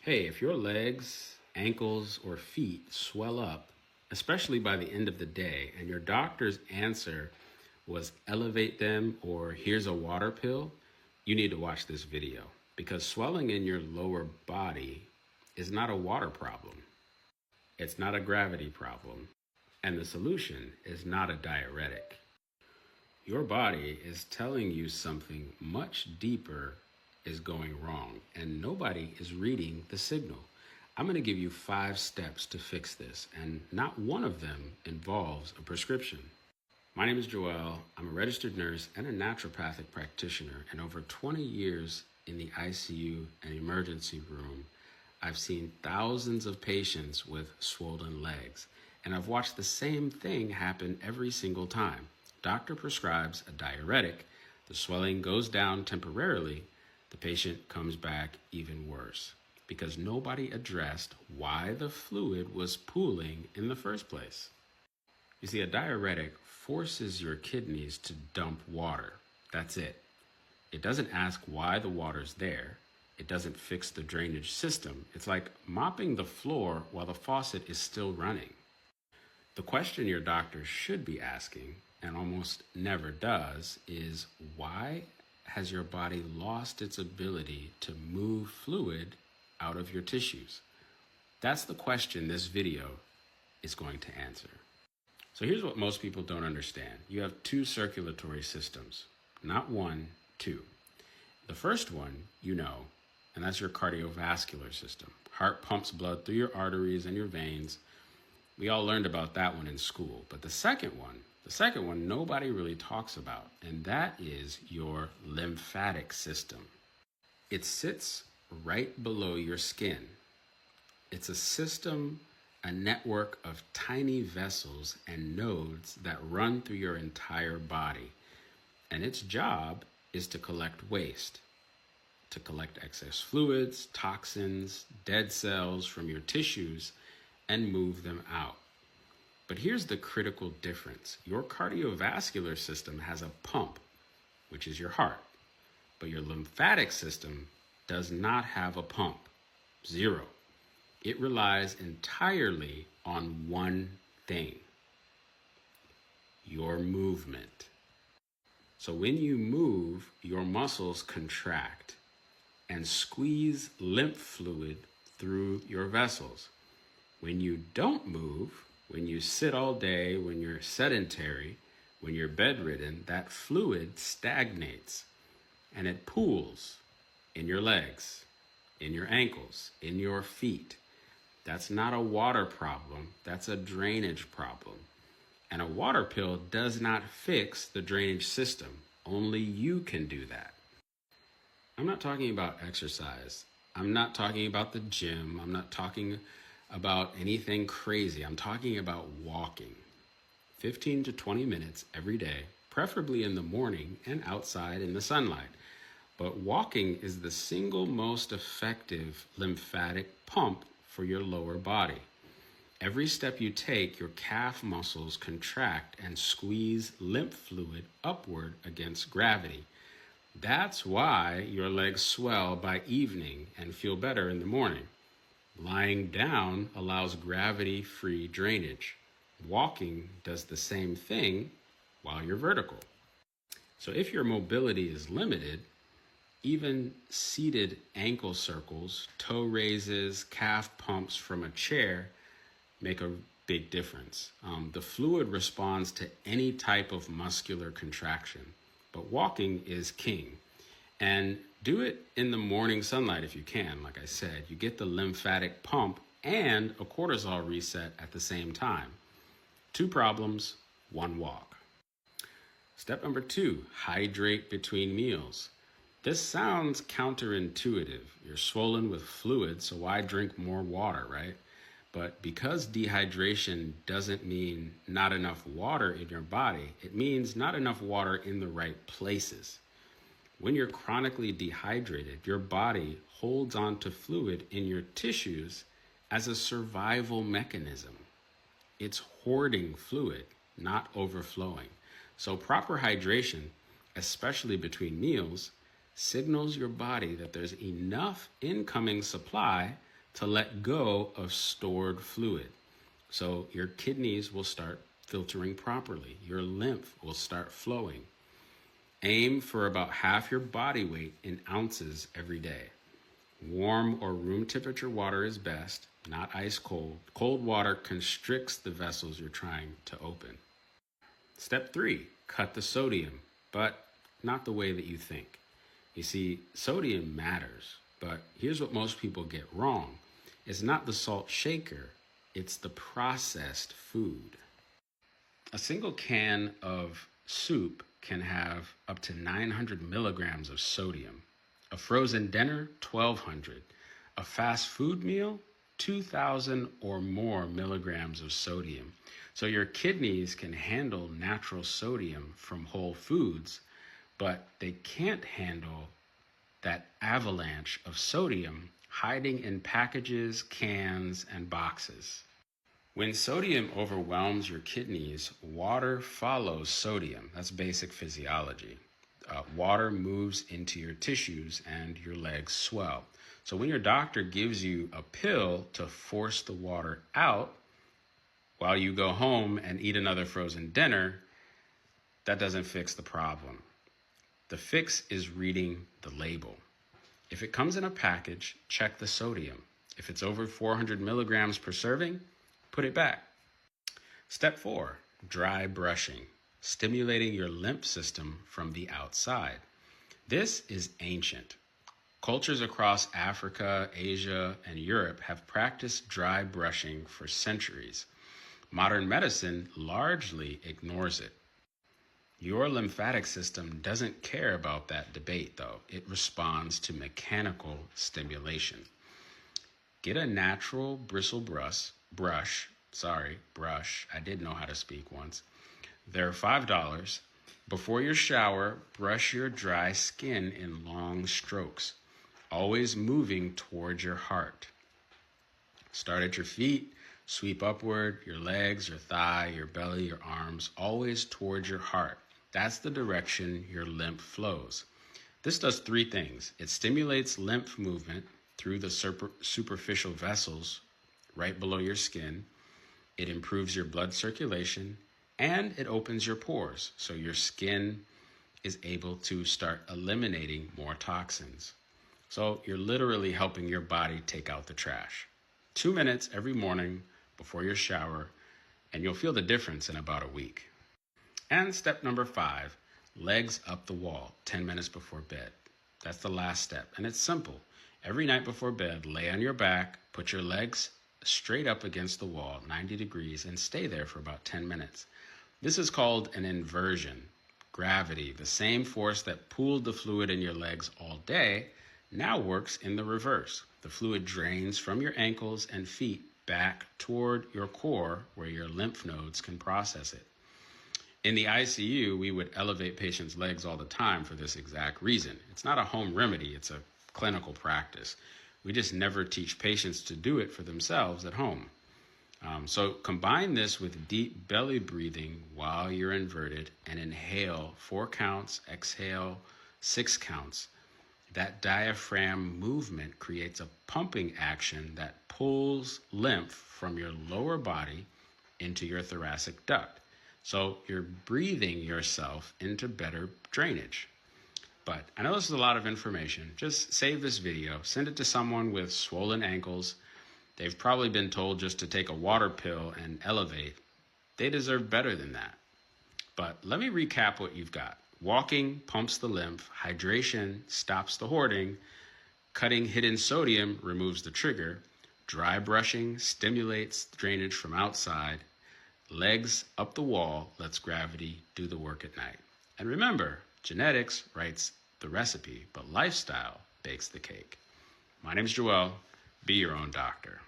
Hey, if your legs, ankles, or feet swell up, especially by the end of the day, and your doctor's answer was elevate them or here's a water pill, you need to watch this video because swelling in your lower body is not a water problem. It's not a gravity problem. And the solution is not a diuretic. Your body is telling you something much deeper is going wrong, and nobody is reading the signal. I'm going to give you 5 steps to fix this, and not one of them involves a prescription. My name is Joelle. I'm a registered nurse and a naturopathic practitioner, and over 20 years in the ICU and emergency room, I've seen thousands of patients with swollen legs, and I've watched the same thing happen every single time. Doctor prescribes a diuretic, the swelling goes down temporarily, the patient comes back even worse because nobody addressed why the fluid was pooling in the first place. You see, a diuretic forces your kidneys to dump water. That's it. It doesn't ask why the water's there. It doesn't fix the drainage system. It's like mopping the floor while the faucet is still running. The question your doctor should be asking, and almost never does, is why has your body lost its ability to move fluid out of your tissues? That's the question this video is going to answer. So here's what most people don't understand. You have 2 circulatory systems, not 1, 2. The first one, and that's your cardiovascular system. Heart pumps blood through your arteries and your veins. We all learned about that one in school. But the second one nobody really talks about, and that is your lymphatic system. It sits right below your skin. It's a system, a network of tiny vessels and nodes that run through your entire body. And its job is to collect waste, to collect excess fluids, toxins, dead cells from your tissues, and move them out. But here's the critical difference. Your cardiovascular system has a pump, which is your heart. But your lymphatic system does not have a pump. 0. It relies entirely on one thing: your movement. So when you move, your muscles contract and squeeze lymph fluid through your vessels. When you don't move, when you sit all day, when you're sedentary, when you're bedridden, that fluid stagnates and it pools in your legs, in your ankles, in your feet. That's not a water problem, that's a drainage problem. And a water pill does not fix the drainage system. Only you can do that. I'm not talking about exercise. I'm not talking about the gym. I'm not talking about anything crazy. I'm talking about walking. 15 to 20 minutes every day, preferably in the morning and outside in the sunlight. But walking is the single most effective lymphatic pump for your lower body. Every step you take, your calf muscles contract and squeeze lymph fluid upward against gravity. That's why your legs swell by evening and feel better in the morning. Lying down allows gravity-free drainage. Walking does the same thing while you're vertical. So if your mobility is limited, even seated ankle circles, toe raises, calf pumps from a chair make a big difference. The fluid responds to any type of muscular contraction, but walking is king. And do it in the morning sunlight if you can. Like I said, you get the lymphatic pump and a cortisol reset at the same time. 2 problems, 1 walk. Step number 2, hydrate between meals. This sounds counterintuitive. You're swollen with fluid, so why drink more water, right? But because dehydration doesn't mean not enough water in your body, it means not enough water in the right places. When you're chronically dehydrated, your body holds on to fluid in your tissues as a survival mechanism. It's hoarding fluid, not overflowing. So proper hydration, especially between meals, signals your body that there's enough incoming supply to let go of stored fluid. So your kidneys will start filtering properly. Your lymph will start flowing. Aim for about half your body weight in ounces every day. Warm or room temperature water is best, not ice cold. Cold water constricts the vessels you're trying to open. Step 3, cut the sodium, but not the way that you think. You see, sodium matters, but here's what most people get wrong. It's not the salt shaker, it's the processed food. A single can of soup can have up to 900 milligrams of sodium. A frozen dinner, 1,200. A fast food meal, 2,000 or more milligrams of sodium. So your kidneys can handle natural sodium from whole foods, but they can't handle that avalanche of sodium hiding in packages, cans, and boxes. When sodium overwhelms your kidneys, water follows sodium. That's basic physiology. Water moves into your tissues and your legs swell. So when your doctor gives you a pill to force the water out while you go home and eat another frozen dinner, that doesn't fix the problem. The fix is reading the label. If it comes in a package, check the sodium. If it's over 400 milligrams per serving, put it back. Step 4, dry brushing, stimulating your lymph system from the outside. This is ancient. Cultures across Africa, Asia, and Europe have practiced dry brushing for centuries. Modern medicine largely ignores it. Your lymphatic system doesn't care about that debate, though. It responds to mechanical stimulation. Get a natural bristle brush. I did know how to speak once. They're $5. Before your shower, brush your dry skin in long strokes, always moving towards your heart. Start at your feet, sweep upward, your legs, your thigh, your belly, your arms, always towards your heart. That's the direction your lymph flows. This does 3 things. It stimulates lymph movement through the superficial vessels right below your skin. It improves your blood circulation, and it opens your pores so your skin is able to start eliminating more toxins. So you're literally helping your body take out the trash. 2 minutes every morning before your shower, and you'll feel the difference in about a week. And step number 5, legs up the wall 10 minutes before bed. That's the last step, and it's simple. Every night before bed, lay on your back, put your legs straight up against the wall, 90 degrees, and stay there for about 10 minutes. This is called an inversion. Gravity, the same force that pulled the fluid in your legs all day, now works in the reverse. The fluid drains from your ankles and feet back toward your core where your lymph nodes can process it. In the ICU, we would elevate patients' legs all the time for this exact reason. It's not a home remedy, it's a clinical practice. We just never teach patients to do it for themselves at home. So combine this with deep belly breathing while you're inverted and inhale 4 counts, exhale 6 counts. That diaphragm movement creates a pumping action that pulls lymph from your lower body into your thoracic duct. So you're breathing yourself into better drainage. But I know this is a lot of information. Just save this video, send it to someone with swollen ankles. They've probably been told just to take a water pill and elevate. They deserve better than that. But let me recap what you've got. Walking pumps the lymph, hydration stops the hoarding, cutting hidden sodium removes the trigger, dry brushing stimulates drainage from outside, legs up the wall lets gravity do the work at night. And remember, genetics writes the recipe, but lifestyle bakes the cake. My name's Joelle. Be your own doctor.